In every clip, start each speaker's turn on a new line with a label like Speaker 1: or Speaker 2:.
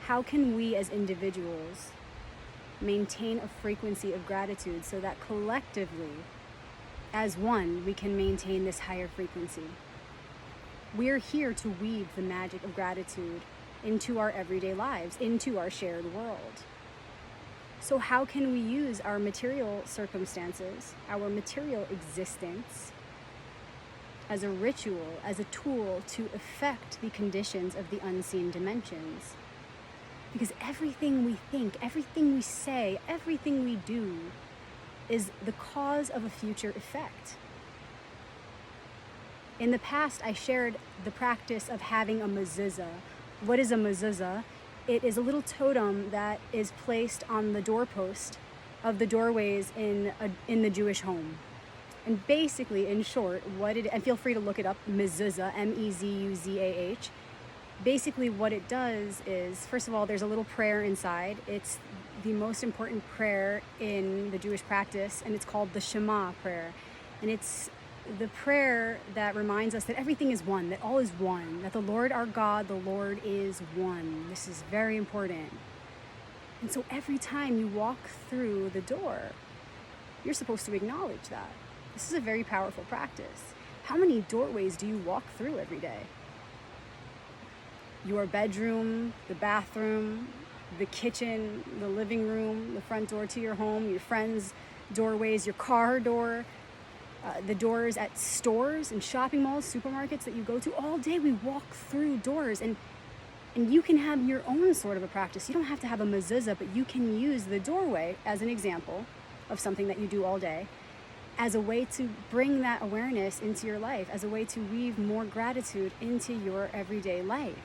Speaker 1: how can we as individuals maintain a frequency of gratitude so that collectively, as one, we can maintain this higher frequency? We're here to weave the magic of gratitude into our everyday lives, into our shared world. So how can we use our material circumstances, our material existence, as a ritual, as a tool to affect the conditions of the unseen dimensions? Because everything we think, everything we say, everything we do is the cause of a future effect. In the past, I shared the practice of having a mezuzah. What is a mezuzah? It is a little totem that is placed on the doorpost of the doorways in the Jewish home. And basically, in short, and feel free to look it up, mezuzah, M-E-Z-U-Z-A-H. Basically what it does is, first of all, there's a little prayer inside. It's the most important prayer in the Jewish practice, and it's called the Shema prayer. And it's the prayer that reminds us that everything is one, that all is one, that the Lord our God, the Lord is one. This is very important. And so every time you walk through the door, you're supposed to acknowledge that. This is a very powerful practice. How many doorways do you walk through every day? Your bedroom, the bathroom, the kitchen, the living room, the front door to your home, your friends' doorways, your car door, the doors at stores and shopping malls, supermarkets that you go to. All day we walk through doors, and you can have your own sort of a practice. You don't have to have a mezuzah, but you can use the doorway as an example of something that you do all day, as a way to bring that awareness into your life, as a way to weave more gratitude into your everyday life.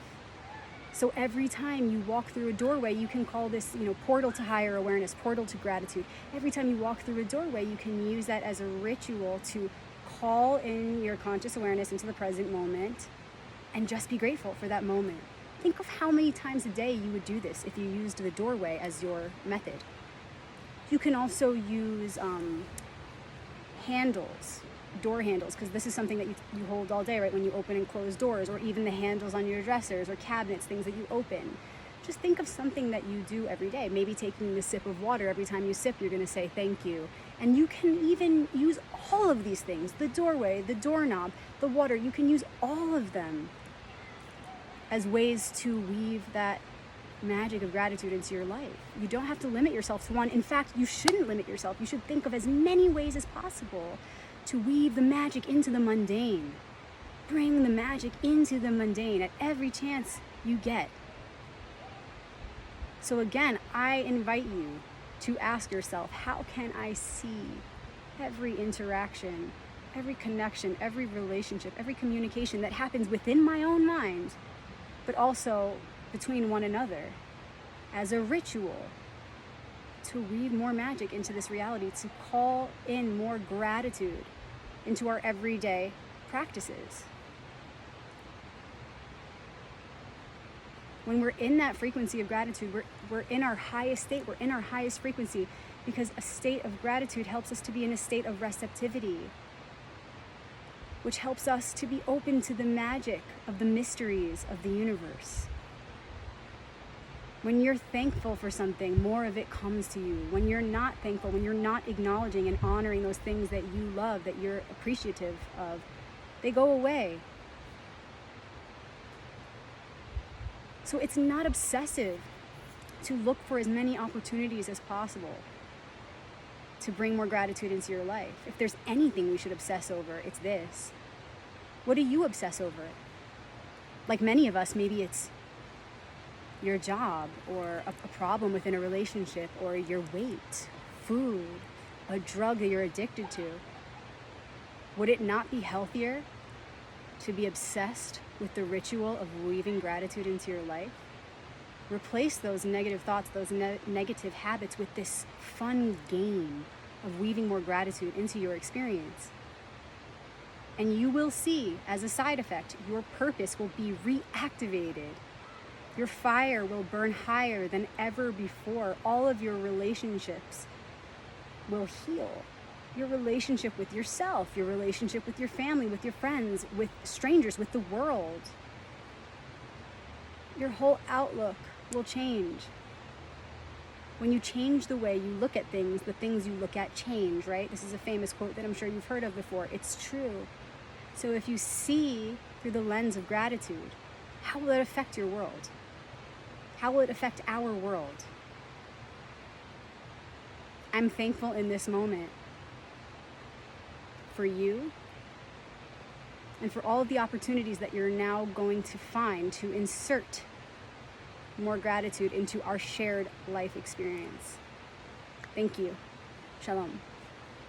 Speaker 1: So every time you walk through a doorway, you can call this, portal to higher awareness, portal to gratitude. Every time you walk through a doorway, you can use that as a ritual to call in your conscious awareness into the present moment and just be grateful for that moment. Think of how many times a day you would do this if you used the doorway as your method. You can also use handles, door handles, because this is something that you hold all day, right? When you open and close doors, or even the handles on your dressers or cabinets, things that you open. Just think of something that you do every day. Maybe taking the sip of water. Every time you sip, you're going to say thank you. And you can even use all of these things, the doorway, the doorknob, the water. You can use all of them as ways to weave that magic of gratitude into your life. You don't have to limit yourself to one. In fact, you shouldn't limit yourself. You should think of as many ways as possible to weave the magic into the mundane. Bring the magic into the mundane at every chance you get. So again, I invite you to ask yourself, how can I see every interaction, every connection, every relationship, every communication that happens within my own mind, but also between one another, as a ritual to weave more magic into this reality, to call in more gratitude into our everyday practices. When we're in that frequency of gratitude, we're in our highest state, we're in our highest frequency, because a state of gratitude helps us to be in a state of receptivity, which helps us to be open to the magic of the mysteries of the universe. When you're thankful for something, more of it comes to you. When you're not thankful, when you're not acknowledging and honoring those things that you love, that you're appreciative of, they go away. So it's not obsessive to look for as many opportunities as possible to bring more gratitude into your life. If there's anything we should obsess over, it's this. What do you obsess over? Like many of us, maybe it's your job, or a problem within a relationship, or your weight, food, a drug that you're addicted to. Would it not be healthier to be obsessed with the ritual of weaving gratitude into your life? Replace those negative thoughts, those negative habits with this fun game of weaving more gratitude into your experience. And you will see, as a side effect, your purpose will be reactivated. Your fire will burn higher than ever before. All of your relationships will heal. Your relationship with yourself, your relationship with your family, with your friends, with strangers, with the world. Your whole outlook will change. When you change the way you look at things, the things you look at change, right? This is a famous quote that I'm sure you've heard of before. It's true. So if you see through the lens of gratitude, how will it affect your world? How will it affect our world? I'm thankful in this moment for you and for all of the opportunities that you're now going to find to insert more gratitude into our shared life experience. Thank you. Shalom.